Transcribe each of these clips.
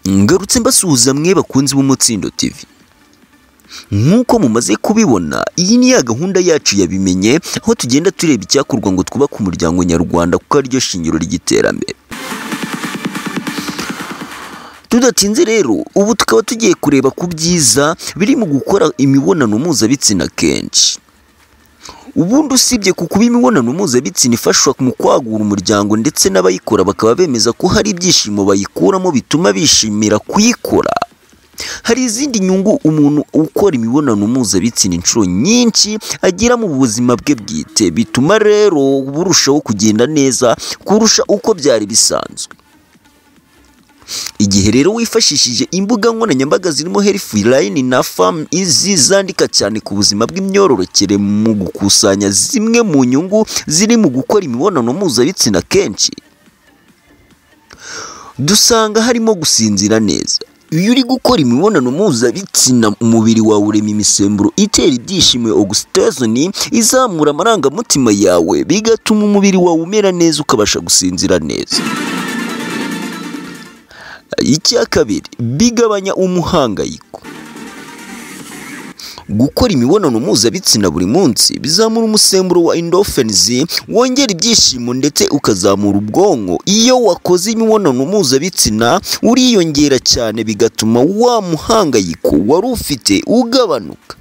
Ngarutse mbasuhuza mwe bakunzi b'Umutsindo TV. Nk'uko mumaze kubibona, iyi ni ya gahunda yacu yabimenye, aho tugenda tureba icyakorwa ngo twubake umuryango nyarwanda kuko ariryo shingiro ry'iterambere. Tudatinze rero, ubu tukaba tugiye kureba ku byiza biri mu gukora imibonano mpuzabitsina kenshi. Ubundi usibye ku kuba imibonano mpuzabitsina ifasha mu kwagura umuryango ndetse n'abayikora bakaba bemeza ko hari ibyishimo bayikuramo bituma bishimira kuyikora, hari izindi nyungu umuntu ukora imibonano mpuzabitsina inshuro nyinshi agira mu buzima bwe bwite, bituma rero burushaho kugenda neza kurusha uko byari bisanzwe. Igihe rero wifashishije imbuga nkoranyambaga zirimo Healthline na Farm izi zandika cyane ku buzima bw'imyororokere mu gukusanya zimwe mu nyungu ziri mu gukora imibonano mpuzabitsina kenshi, dusanga harimo gusinzira neza. Iyo uri gukora imibonano mpuzabitsina umubiri wawe urema imisemburo itera ibyishimo oxytocin izamura amarangamutima yawe, bigatuma umubiri wawe umera neza ukabasha gusinzira neza. Icya kabiri, bigabanya umuhangayiko. Gukora imibonano mpuzabitsina buri munsi bizamura umusemburo wa endorphins wongera ibyishimo ndetse ukazamura ubwonko. Iyo wakoze imibonano mpuzabitsina uriyongera cyane, bigatuma wa muhangayiko wari ufite ugabanuka.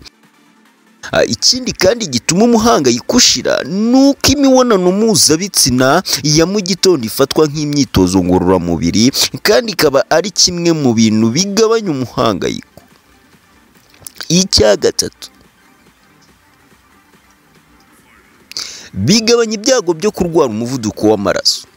Ikindi kandi gituma umuhangayiko ushira nuko imibonano mpuzabitsina ya mu gitondo ifatwa nk'imyitozo ngororamubiri kandi ikaba ari kimwe mu bintu bigabanya umuhangayiko. Icya gatatu, bigabanya ibyago byo kurwara umuvuduko w'amaraso.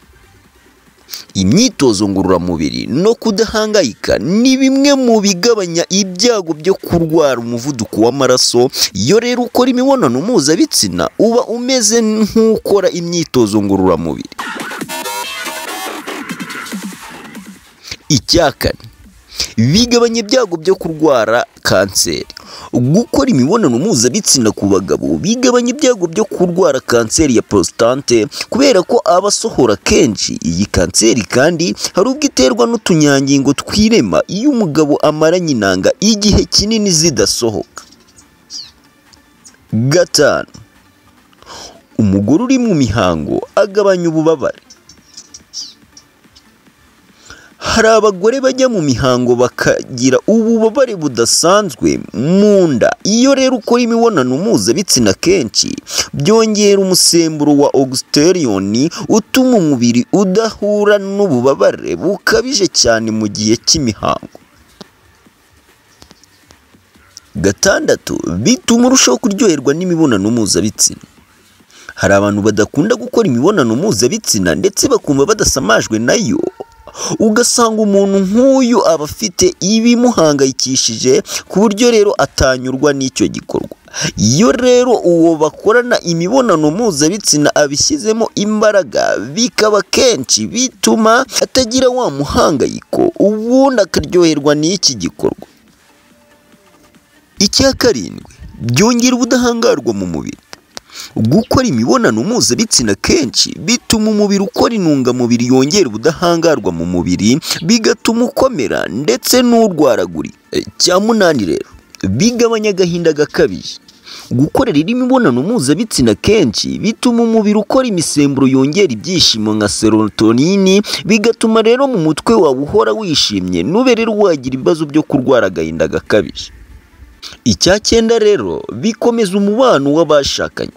Imyitozo ngororamubiri no kudahangayika ni bimwe mu bigabanya ibyago byo kurwara umuvuduko w'amaraso. Iyo rero ukora imibonano mpuzabitsina uba umeze nk'ukora imyitozo ngororamubiri. Icya kane, bigabanya ibyago byo kurwara kanseri. Gukora imibonano mpuzabitsina ku bagabo bigabanya ibyago byo kurwara kanseri ya prostate kubera ko abasohora kenshi. Iyi kanseri kandi hari ubwo iterwa n'utunyangingo twirema iyo umugabo amaranye inanga igihe kinini zidasohoka. Gatanu, umugore uri mu mihango agabanya ububabare. Hari abagore bajya mu mihango bakagira ububabare budasanzwe mu nda. Iyo rero ukora imibonano mpuzabitsina kenshi byongera umusemburo wa oxytocin utuma umubiri udahura n'ububabare bukabije cyane mu gihe cy'imihango. Gatandatu, bituma urushaho kuryoherwa n'imibonano mpuzabitsina. Hari abantu badakunda gukora imibonano mpuzabitsina ndetse bakumva badasamajwe nayo, ugasanga umuntu nk'uyu aba afite ibimuhangayikishije ku buryo rero atanyurwa n'icyo gikorwa. Iyo rero uwo bakorana imibonano mpuzabitsina abishyizemo imbaraga bikaba kenshi, bituma atagira wa muhangayiko ubundi akaryoherwa n'iki gikorwa. Icya karindwi, byongera ubudahangarwa mu mubiri. Gukora imibonano mpuzabitsina kenshi bituma umubiri ukora intungamubiri yongera ubudahangarwa mu mubiri, bigatuma ukomera ndetse n'urwaragurika. Icya munani rero, bigabanya agahinda gakabije. Gukorera imibonano mpuzabitsina kenshi bituma umubiri ukora imisemburo yongera ibyishimo nka serotonin, bigatuma rero mu mutwe wawe uhora wishimye, nube rero wagira ibibazo byo kurwara agahinda gakabije. Icya cyenda rero, bikomeza umubano w'abashakanye.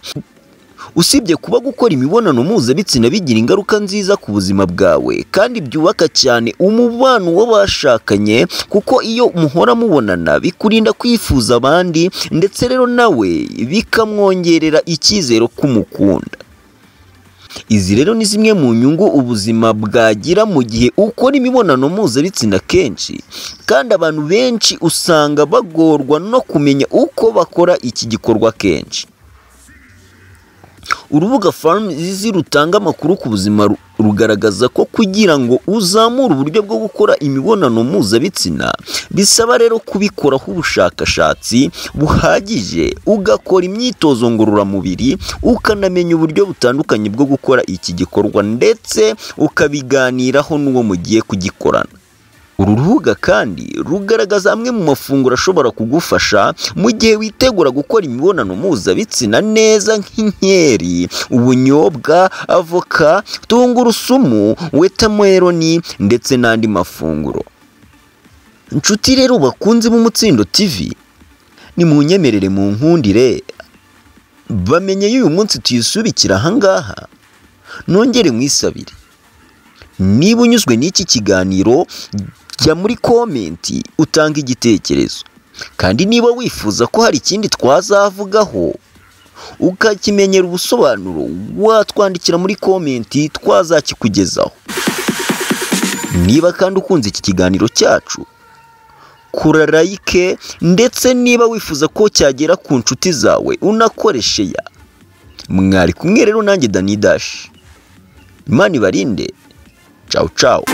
Usibye kuba gukora imibonano mpuzabitsina bigira ingaruka nziza ku buzima bwawe, kandi byubaka cyane umubano w'abashakanye, kuko iyo muhora mubonana bikurinda kwifuza abandi ndetse rero nawe bikamwongerera icyizere ko umukunda. Izi rero ni zimwe mu nyungu ubuzima bwagira mu gihe ukora imibonano mpuzabitsina kenshi, kandi abantu benshi usanga bagorwa no kumenya uko bakora iki gikorwa kenshi. Urubuga Farm izi rutanga amakuru ku buzima rugaragaza ko kugira ngo uzamure uburyo bwo gukora imibonano mpuzabitsina bisaba rero kubikoraho ubushakashatsi buhagije, ugakora imyitozo ngororamubiri, ukanamenya uburyo butandukanye bwo gukora iki gikorwa ndetse ukabiganiraho n'uwo mugiye kugikorana. Uru rubuga kandi rugaragaza amwe mu mafunguro ashobora kugufasha mu gihe witegura gukora imibonano mpuzabitsina neza nk'inkeri, ubunyobwa, avoka, tungurusumu, watermelon ndetse n'andi mafunguro. Inshuti rero bakunze b'Umutsindo TV, nimunyemerere mu nkundire bamenye y'uyu munsi tuyisubikira ahangaha, nongere mwisabire. Niba unyuzwe n'iki kiganiro, jya muri komenti utanga igitekerezo, kandi niba wifuza ko hari ikindi twazavugaho ukakimenyera ubusobanuro, watwandikira muri komenti twazakikugezaho. Niba kandi ukunze iki kiganiro cyacu, kura like, ndetse niba wifuza ko cyagera ku nshuti zawe unakoreshe ya. Mwari kumwe rero nanjye Dani Dash. Imana ibarinde. Ciao ciao.